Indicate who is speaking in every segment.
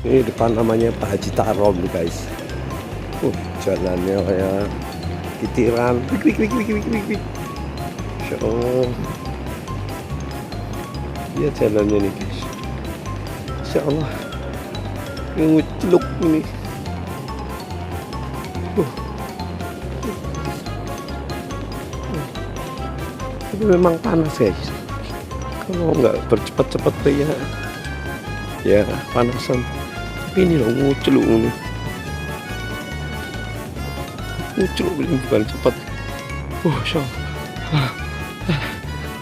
Speaker 1: Ini depan namanya Pak Haji Tarom guys. Jalannya kayak kitiran. Wik. Masya Allah. Iya jalannya nih guys. Masya Allah. Ini nguceluk ini. Tapi memang panas guys. Kalau nggak bercepat-cepat ya panasan. Tapi ini loh nguceluk ini. Nguceluk ini bukan cepat. Masya Allah.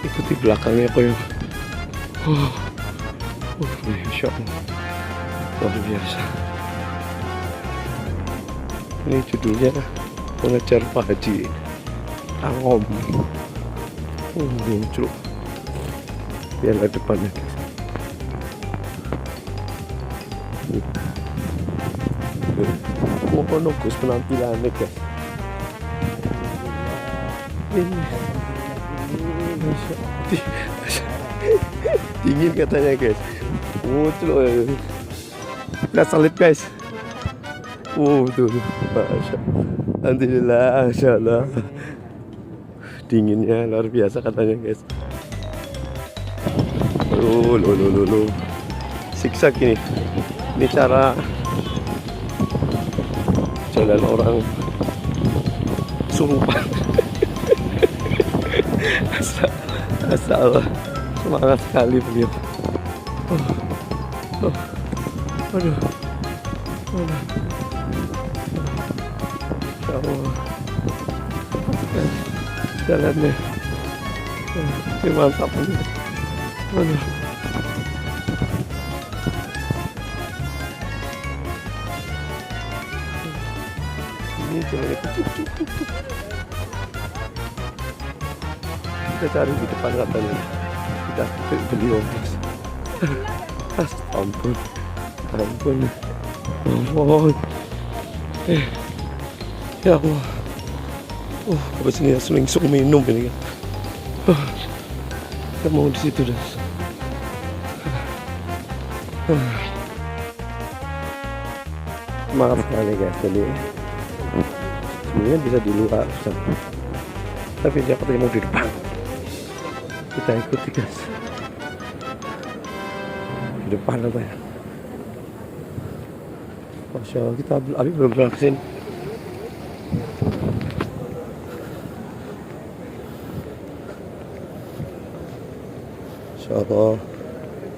Speaker 1: Ikuti belakangnya apa ya. Masya Allah. Luar biasa. Ini judulnya Mengejar Pak Haji Tarom. Lucu. Biarlah depannya guys. Mau Gus penampilannya guys. Ini dingin katanya guys. Lucu. Nggak salib guys. Tuh, alhamdulillah, Masya Allah. Dinginnya luar biasa katanya guys. Siksa gini. Ini cara jalan orang surupan. Asal semangat sekali beliau. Aduh. Insya Allah. Jalannya ini mantap ini. Ini jalannya kecil. Kita cari di depan katanya. Kita beli ongkos. Ampun. Mohon. Ya Allah. Habis ini langsung minum ini kan. Kita mau di situ dah. Maaf sekali guys, jadi sebenarnya bisa di luar, tapi dia katanya mau di depan. Kita ikuti guys. Di depan apa ya? Masya Allah, kita belum pernah kesini. Masya Allah,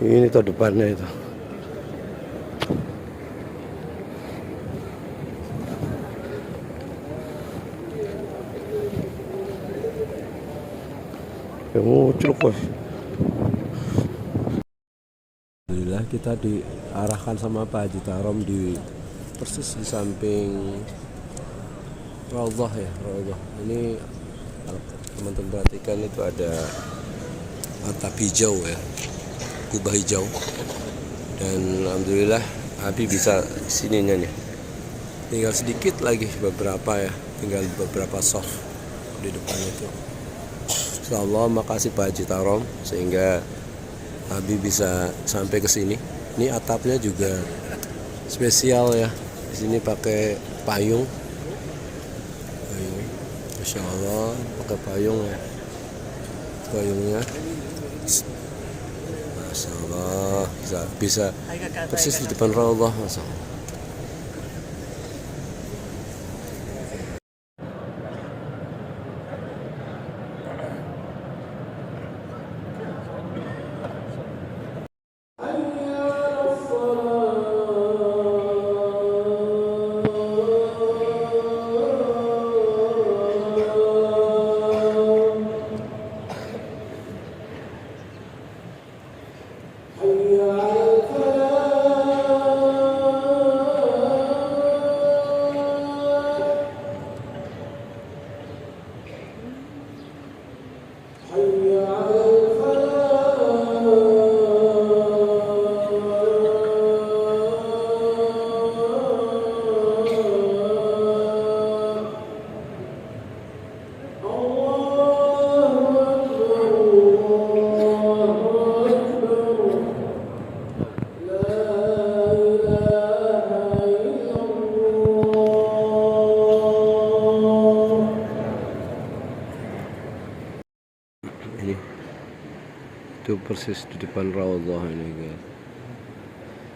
Speaker 1: ini tuh depannya itu. Yang ngucluk bos. Alhamdulillah kita diarahkan sama Pak Haji Tarom di persis di samping Raudhah ya, Raudhah. Ini teman-teman perhatikan itu ada atap hijau ya, kubah hijau. Dan alhamdulillah Abi bisa sininya nih. Tinggal sedikit lagi beberapa ya, tinggal beberapa soft di depan itu. Insyaallah makasih Pak Haji Tarom sehingga Abi bisa sampai ke sini. Ini atapnya juga spesial ya. Di sini pakai payung. Masya Allah, pakai payung ya. Payungnya. Masya Allah, bisa persis di depan Raudhah. Masya Allah. persis di depan Raudhah ini guys.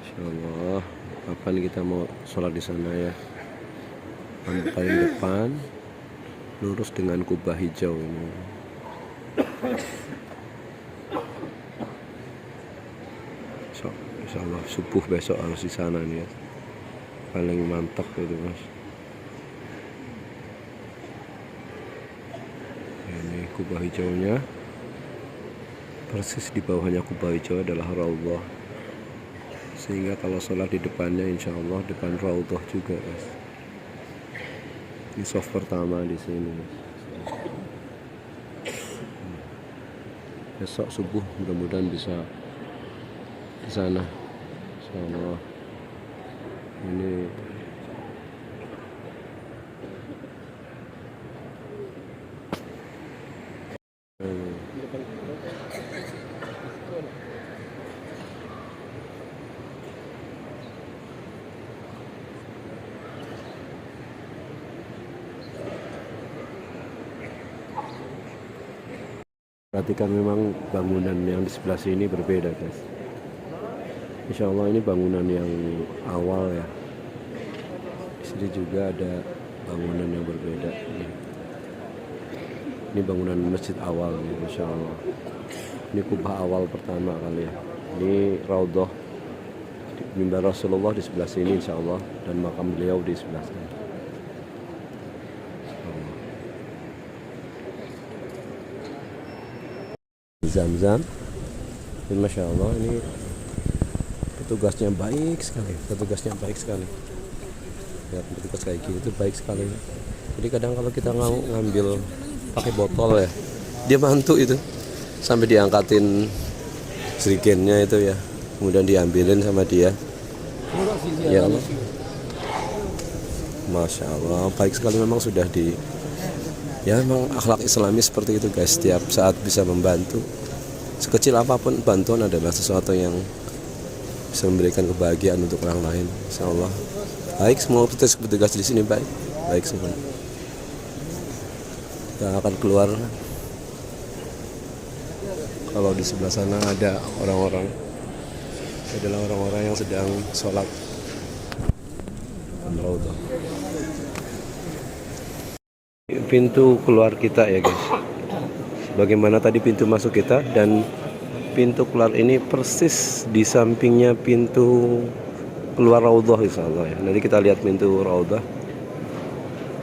Speaker 1: Insyaallah kapan kita mau sholat di sana ya. Paling depan lurus dengan kubah hijau ini. So, insyaallah subuh besok harus di sana nih ya. Paling mantap itu mas. Ini kubah hijaunya. Persis di bawahnya kubah hijau adalah Raudhah. Sehingga kalau sholat di depannya insyaallah depan Raudhah juga guys. Ini soft pertama di sini. Besok subuh mudah-mudahan bisa di sana. Insyaallah. Ini perhatikan memang bangunan yang di sebelah sini berbeda guys. Insya Allah ini bangunan yang awal ya. Di sini juga ada bangunan yang berbeda. Ini bangunan masjid awal nih, Insya Allah. Ini kubah awal pertama kali ya. Ini Raudhah, mimbar Rasulullah di sebelah sini Insya Allah, dan makam beliau di sebelah sini. Zam-zam, ini Masya Allah, ini petugasnya baik sekali. Ya, petugas kayak gini itu baik sekali. Jadi kadang kalau kita ngambil pakai botol ya, dia bantu itu sampai diangkatin jerigennya itu ya, kemudian diambilin sama dia. Ya Allah, Masya Allah, baik sekali memang sudah ya memang akhlak Islami seperti itu guys. Setiap saat bisa membantu, sekecil apapun bantuan adalah sesuatu yang bisa memberikan kebahagiaan untuk orang lain. Insya Allah baik semua petugas di sini baik semua. Kita akan keluar. Kalau di sebelah sana ada orang-orang, adalah orang-orang yang sedang sholat. Pintu keluar kita ya guys. Bagaimana tadi pintu masuk kita, dan pintu keluar ini persis di sampingnya pintu keluar Raudhah insyaallah ya. Nanti kita lihat pintu Raudhah.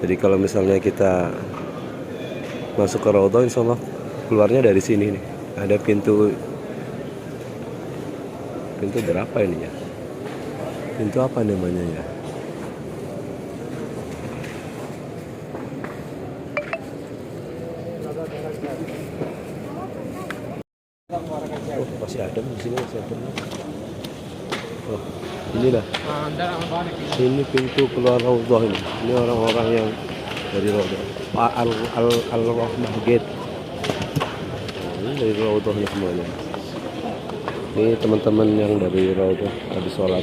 Speaker 1: Jadi kalau misalnya kita masuk ke Raudhah insyaallah keluarnya dari sini nih. Ada pintu berapa ini ya? Pintu apa namanya ya? Oh, masih ada di sini, masih ada. Oh, inilah. Ini pintu keluar Raudhah ini. Ini orang-orang yang dari Raudhah. Al-Rahmah Gate. Ini dari Raudhah semuanya. Ini teman-teman yang dari Raudhah habis sholat.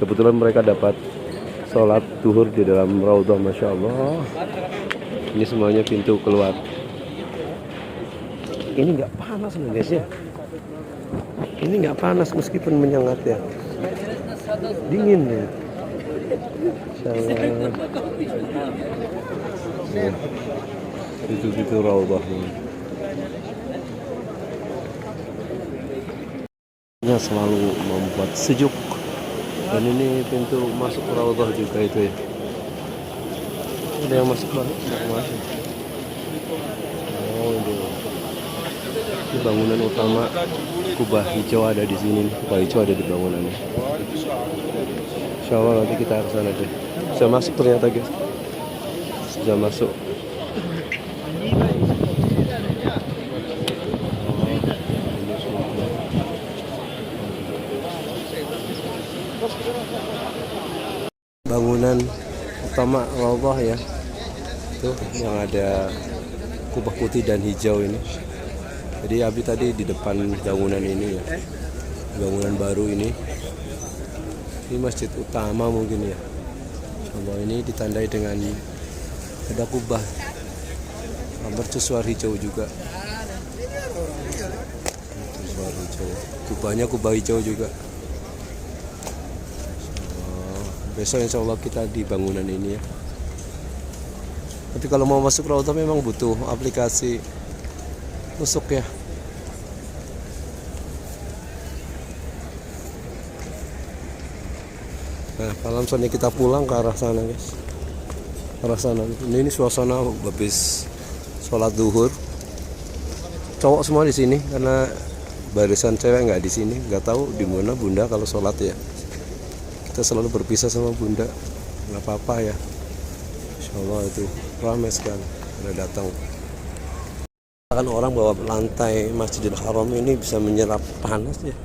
Speaker 1: Kebetulan mereka dapat sholat zuhur di dalam Raudhah, Masya Allah. Ini semuanya pintu keluar. Ini nggak panas nih guys ya. Ini nggak panas meskipun menyengat ya. Dingin ya. Insyaallah. Itu Raudhah. Nya selalu membuat sejuk. Dan ini pintu masuk Raudhah juga itu ya. Ada yang masuk balik? Masuk. Oh ini. Ini bangunan utama kubah hijau ada di sini. Kubah hijau ada di bangunan ini. Insya Allah nanti kita ke sana deh. Bisa masuk ternyata guys. Bisa masuk. Bangunan utama Raudhah ya. Tuh yang ada kubah putih dan hijau ini. Jadi Abi tadi di depan bangunan ini ya, bangunan baru ini masjid utama mungkin ya. Kalau ini ditandai dengan ada kubah mercusuar hijau juga. Kubahnya kubah hijau juga. Besok insya Allah kita di bangunan ini ya. Tapi kalau mau masuk Raudhah memang butuh aplikasi masuk ya. Nah, malam sore kita pulang ke arah sana guys. Arah sana. Ini suasana habis sholat duhur. Cowok semua di sini karena barisan cewek nggak di sini. Nggak tahu di mana bunda kalau sholat ya. Kita selalu berpisah sama bunda. Nggak apa-apa ya. Insya Allah itu ramai sekali. Ada datang. Kan orang bahwa lantai Masjidil Haram ini bisa menyerap panas ya.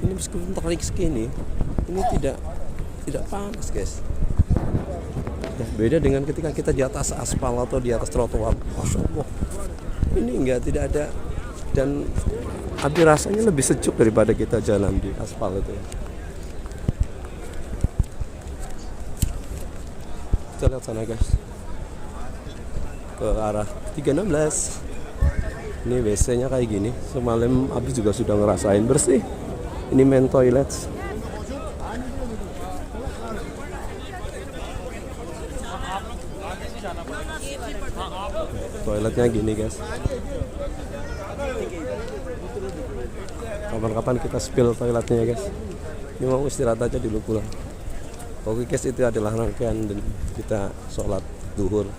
Speaker 1: Ini meskipun terik segini, ini tidak panas guys. Ya, beda dengan ketika kita di atas aspal atau di atas trotoar. Masya Allah, ini tidak ada, dan api rasanya lebih sejuk daripada kita jalan di aspal itu. Kita lihat sana guys, ke arah 316. Ini WC-nya kayak gini. Semalam Abi juga sudah ngerasain bersih. Ini main toilet. Toiletnya gini guys. Kapan-kapan kita spill toiletnya ya guys. Ini mau istirahat aja dulu pulang. Oke guys, itu adalah rangkaian dan kita sholat duhur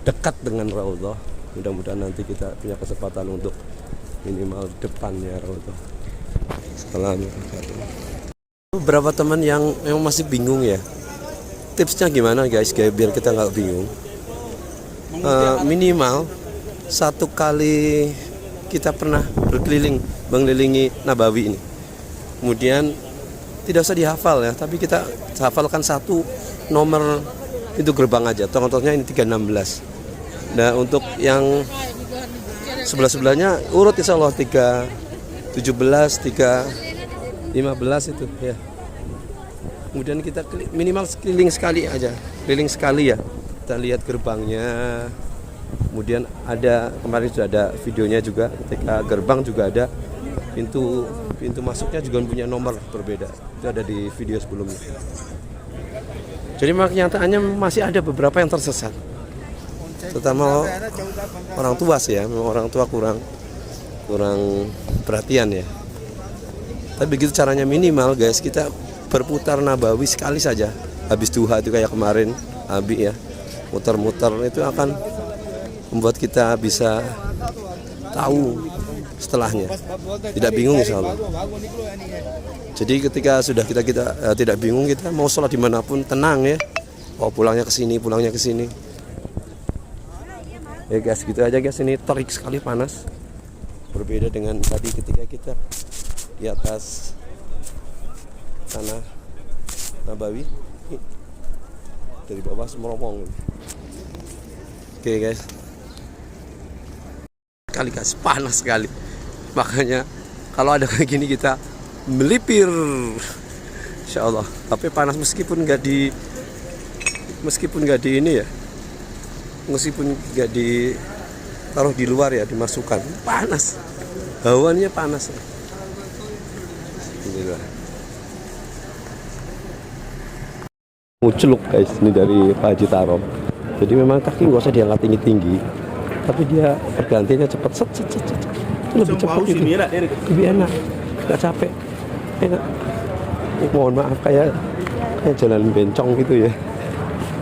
Speaker 1: dekat dengan Raudhah. Mudah-mudahan nanti kita punya kesempatan untuk minimal depannya Raudhah. Assalamualaikum. Beberapa teman yang masih bingung ya. Tipsnya gimana guys, biar kita nggak bingung. Minimal satu kali kita pernah berkeliling mengelilingi Nabawi ini. Kemudian tidak usah dihafal ya, tapi kita hafalkan satu nomor pintu gerbang aja. Contohnya ini 316. Nah untuk yang sebelah-sebelahnya urut insya Allah 317, 315 itu ya. Kemudian kita minimal keliling sekali aja, keliling sekali ya. Kita lihat gerbangnya. Kemudian ada kemarin sudah ada videonya juga, ketika gerbang juga ada pintu masuknya juga punya nomor berbeda. Itu ada di video sebelumnya. Jadi kenyataannya masih ada beberapa yang tersesat. Terutama orang tua sih ya, orang tua kurang perhatian ya. Tapi begitu caranya minimal guys, kita berputar Nabawi sekali saja. Habis duha itu kayak kemarin Abi ya, muter-muter itu akan membuat kita bisa tahu setelahnya, tidak bingung insya Allah. Jadi ketika sudah kita tidak bingung, kita mau sholat dimanapun tenang ya. Oh pulangnya ke sini. Ya guys, gitu aja guys. Ini terik sekali panas. Berbeda dengan tadi ketika kita di atas tanah Nabawi. Dari bawah semeromong. Oke guys. Sekali guys, panas sekali. Makanya kalau ada kayak gini kita melipir. Insya Allah. Tapi panas meskipun nggak di ini ya. Meskipun nggak ditaruh di luar ya, dimasukkan, panas, hawanya panas. Inilah muncul guys, ini dari Pak Haji Tarom. Jadi memang kaki nggak usah diangkat tinggi, tapi dia pergantiannya cepat, set. Itu lebih cepat gitu, lebih enak, nggak capek, enak. Mohon maaf kayak jalan bencong gitu ya.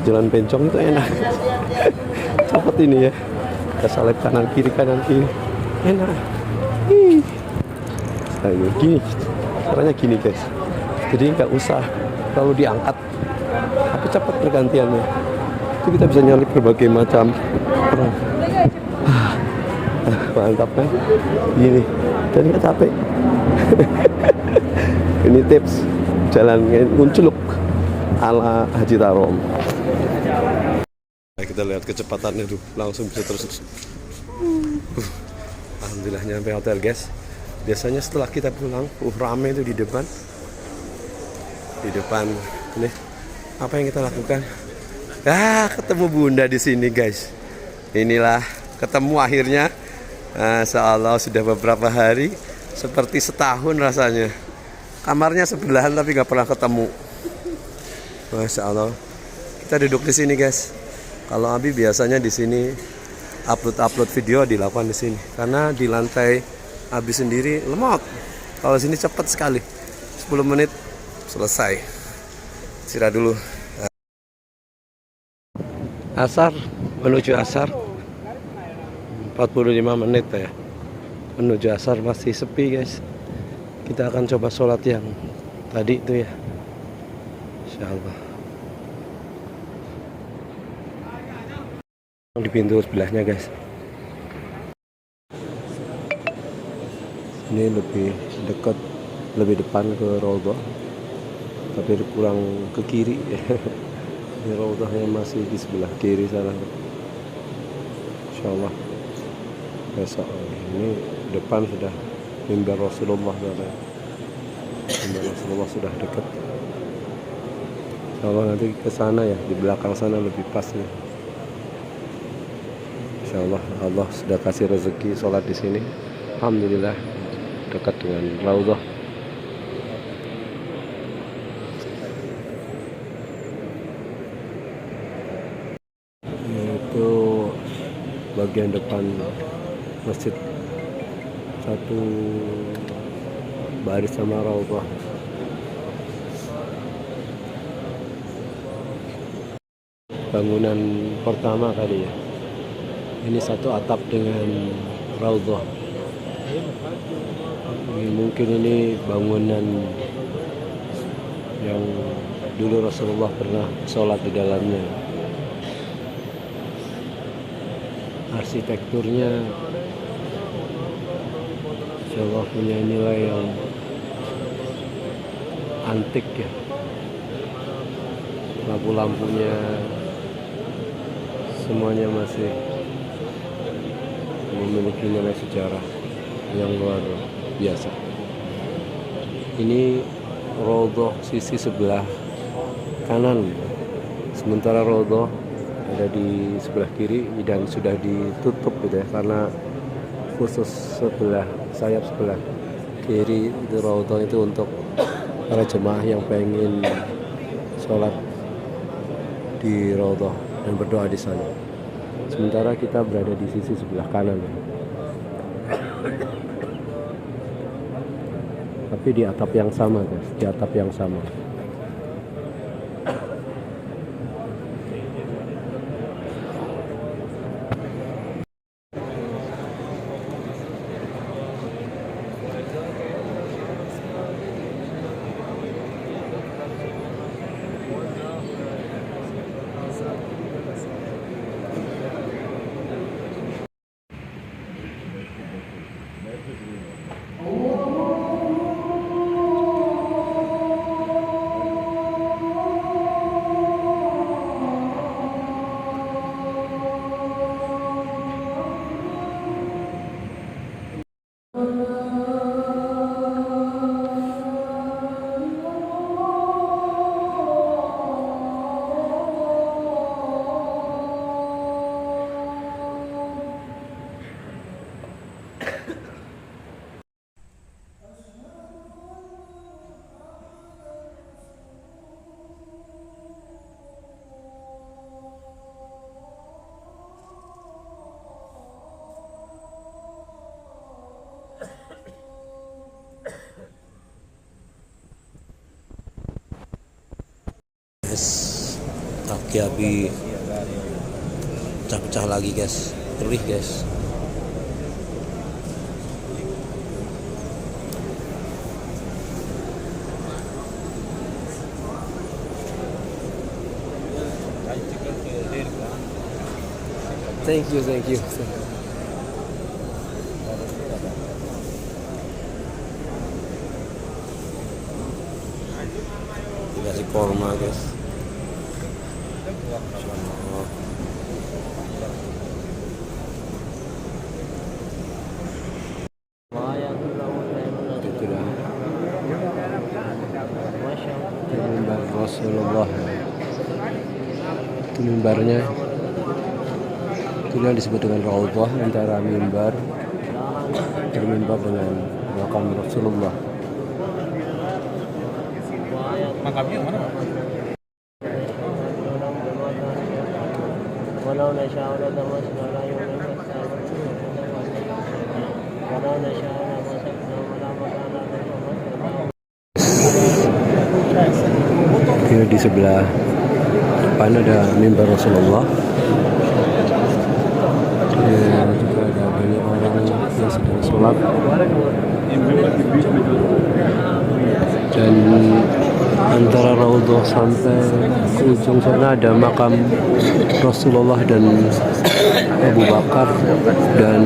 Speaker 1: Jalan bencong itu enak. Cepet ini ya. Kita salep kanan kiri enak. Ayo gini, caranya gini guys. Jadi nggak usah terlalu diangkat, tapi cepat pergantiannya. Itu kita bisa nyalip berbagai macam peran. Mantap kan? Gini, dan nggak capek. Ini tips jalan Munculuk ala Haji Tarom. Kita lihat kecepatannya tuh, langsung bisa terus. Alhamdulillah nyampe hotel guys. Biasanya setelah kita pulang, rame itu di depan nih. Apa yang kita lakukan? Ketemu bunda di sini guys. Inilah ketemu akhirnya. Insya Allah sudah beberapa hari seperti setahun rasanya. Kamarnya sebelahan tapi nggak pernah ketemu. Masya Allah. Kita duduk di sini guys. Kalau Abi biasanya di sini upload video dilakukan di sini. Karena di lantai Abi sendiri lemot. Kalau sini cepat sekali. 10 menit selesai. Istirahat dulu. Asar, menuju asar 45 menit ya. Menuju asar masih sepi guys. Kita akan coba sholat yang tadi itu ya, insyaallah. Di pintu sebelahnya guys. Ini lebih dekat, lebih depan ke Raudhah, tapi kurang ke kiri. Ini Raudhahnya masih di sebelah kiri sana. Insyaallah besok ini depan sudah mimbar Rasulullah. Mimbar Rasulullah sudah dekat. Insyaallah nanti ke sana ya, di belakang sana lebih pas nih. Insyaallah Allah sudah kasih rezeki sholat di sini. Alhamdulillah dekat dengan Raudhah. Itu bagian depan masjid, satu baris sama Raudhah. Bangunan pertama kali ya. Ini satu atap dengan Raudhah. Mungkin ini bangunan yang dulu Rasulullah pernah sholat di dalamnya. Arsitekturnya insyaallah punya nilai yang antik ya. Lampu-lampunya semuanya masih memiliki nilai sejarah yang luar biasa. Ini Raudhah sisi sebelah kanan, sementara Raudhah ada di sebelah kiri dan sudah ditutup gitu ya, karena khusus sebelah sayap sebelah kiri itu Raudhah itu untuk para jemaah yang pengen sholat di Raudhah dan berdoa di sana. Sementara kita berada di sisi sebelah kanan, tapi di atap yang sama guys, di atap yang sama. Kaki Abi pecah-pecah lagi guys, perih guys. Thank you. Dikasih korma guys. Itulah mimbar Rasulullah. Itu mimbarnya. Itu yang disebut dengan Raudhah, antara mimbar bermimbar dengan makam Rasulullah.
Speaker 2: Makamnya mana, Pak?
Speaker 3: ولو نشاء لطمسنا العيون فاستعبدوا ولو نشاء لمسكناهم ولا مكانا
Speaker 1: Oke, di sebelah depan ada mimbar Rasulullah. Ya, juga ada banyak orang yang sedang sholat. Dan antara Raudhah sampai ke ujung sana ada makam Rasulullah dan Abu Bakar dan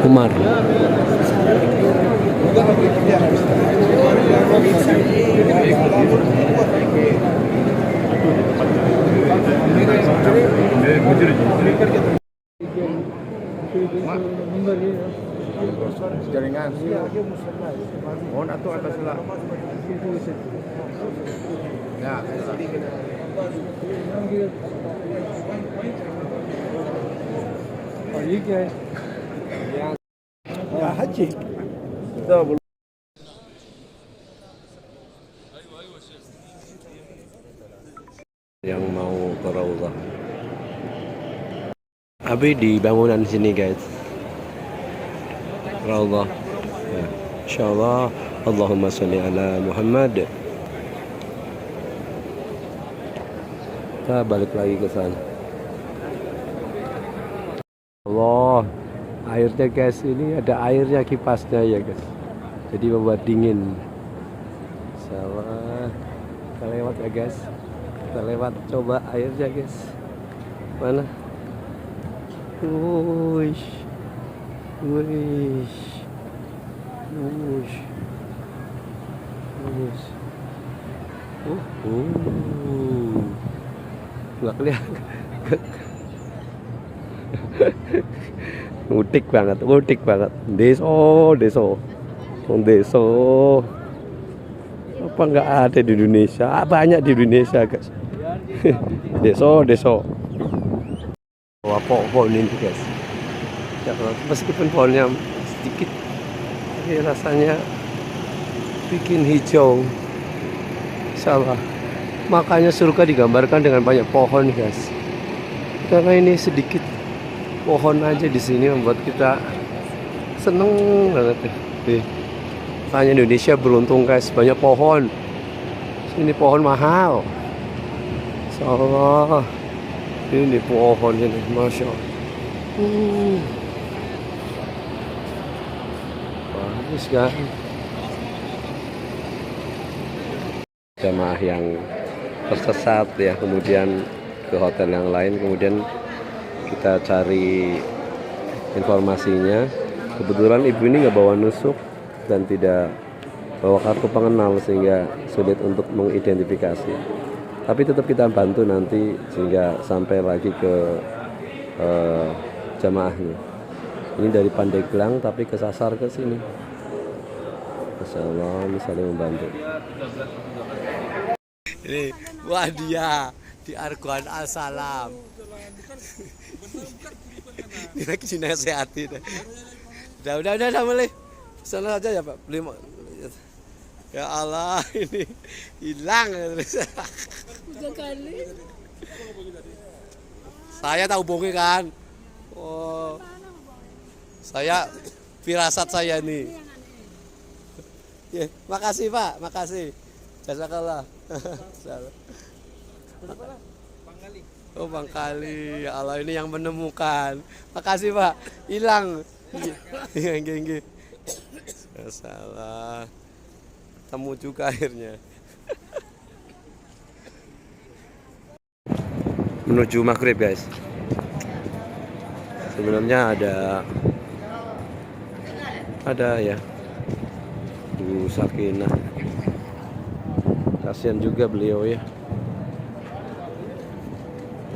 Speaker 1: Umar.
Speaker 2: Jaringan. Mohon atau atas lah. Ya. Ya haji.
Speaker 1: Yang mau ke Raudhah. Abi di bangunan sini guys. Raudhah. Ya. Insyaallah. Allahumma sholli ala Muhammad. Kita balik lagi ke sana. Allah, airnya guys, ini ada airnya, kipasnya ya guys. Jadi membuat dingin. Insyaallah. Kita lewat ya guys. Kita lewat, coba airnya guys. Mana? Wush. Wush. Wush. Wush. Nggak kelihatan. Utik banget, utik banget. Deso, deso. Deso. Apa nggak ada di Indonesia? Banyak di Indonesia guys. Deso, deso. Wah, pohon ini guys. Ya, meskipun pohonnya sedikit, tapi rasanya bikin hijau. Insyaallah. Makanya surga digambarkan dengan banyak pohon guys. Karena ini sedikit pohon aja di sini membuat kita seneng banget ya. Makanya Indonesia beruntung guys, banyak pohon. Ini pohon mahal. Insyaallah. Ini pohon ini, masya Allah. Bagus kan? Jamaah yang tersesat ya, kemudian ke hotel yang lain, kemudian kita cari informasinya. Kebetulan ibu ini nggak bawa nusuk dan tidak bawa kartu pengenal sehingga sulit untuk mengidentifikasi, tapi tetap kita bantu nanti sehingga sampai lagi ke jamaahnya. Ini dari Pandeglang tapi kesasar ke sini. Masya Allah, ini saling membantu. Ini wah dia di Argon Al-Salam. Ini lagi dinasehati. Udah boleh. Sana aja ya Pak. Beli. Ya Allah, ini hilang terus. Saya tahu hubungi kan. Oh. Saya firasat saya nih. Ya, makasih Pak, makasih. Jazakallah. Oh Bang Kali, ya Allah, ini yang menemukan. Makasih Pak, hilang. Gini. Salah. Temu juga akhirnya. Menuju maghrib guys. Sebenarnya ada ya Bu Sakinah. Kasihan juga beliau ya.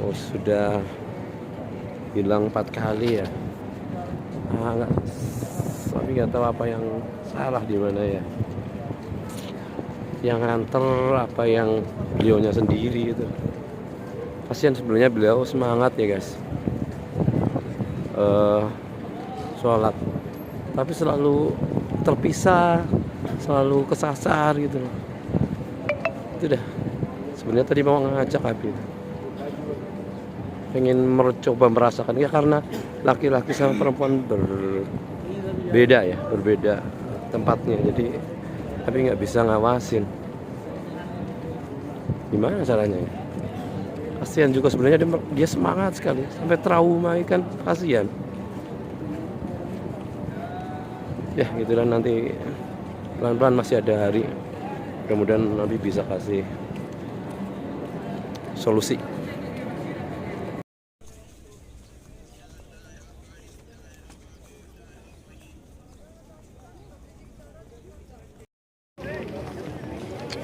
Speaker 1: Oh sudah hilang 4 kali ya. Tapi nggak tahu apa yang salah di mana ya. Yang nganter apa yang beliaunya sendiri itu. Kasihan sebenarnya beliau semangat ya guys. Sholat tapi selalu terpisah, selalu kesasar gitu loh. Itu dah. Sebenarnya tadi mau ngajak Habib, pengen coba merasakan ya, karena laki-laki sama perempuan berbeda ya, berbeda tempatnya, jadi tapi nggak bisa ngawasin. Gimana caranya ya? Kasihan juga sebenarnya, dia semangat sekali sampai trauma, kan kasihan. Ya gitulah, nanti pelan-pelan masih ada hari, kemudian nanti bisa kasih solusi.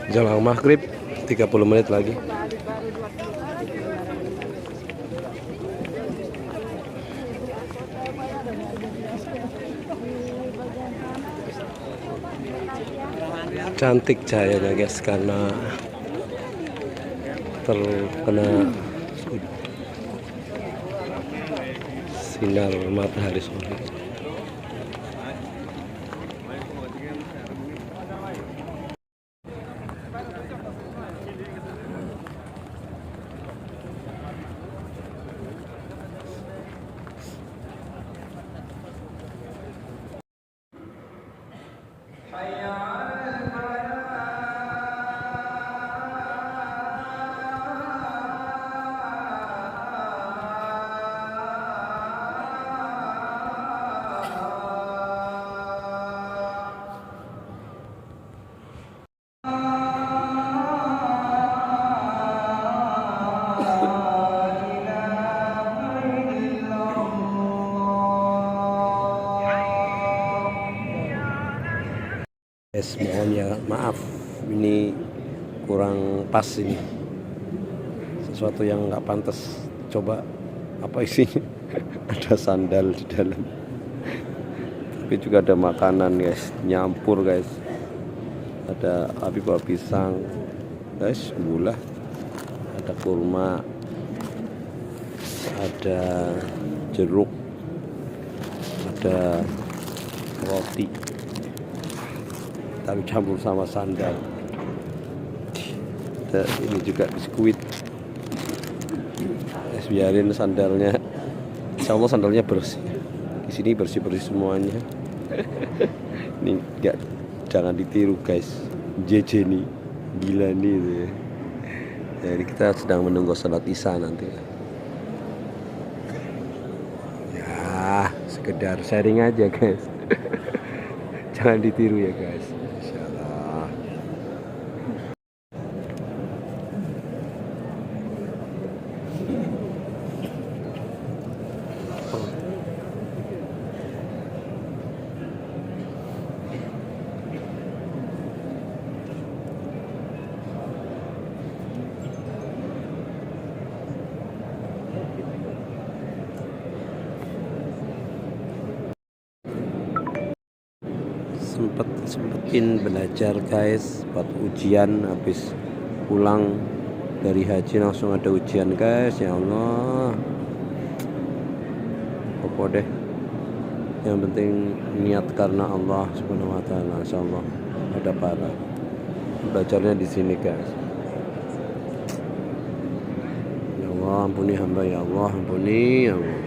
Speaker 1: Jelang maghrib 30 menit lagi. Cantik cahayanya guys, karena terkena sinar matahari sore. Mohon ya maaf, ini kurang pas, ini sesuatu yang nggak pantas. Coba apa isinya? Ada sandal di dalam, tapi juga ada makanan guys, nyampur guys. Ada api buah pisang guys, gula, ada kurma, ada jeruk, ada roti, tapi campur sama sandal. Dan ini juga biskuit. Biarin sandalnya, insya Allah sandalnya bersih. Di sini bersih-bersih semuanya. Ini jangan ditiru guys. JJ nih, gila nih gitu ya. Jadi kita sedang menunggu salat Isya nanti. Ya, sekedar sharing aja guys. Jangan ditiru ya guys. Insyaallah. Sempetin belajar guys buat ujian. Habis pulang dari haji langsung ada ujian guys. Ya Allah, pokok deh, yang penting niat karena Allah Subhanahu wa taala. Insyaallah ada para belajarnya di sini guys. Ya Allah ampuni hamba, ya Allah ampuni ya Allah.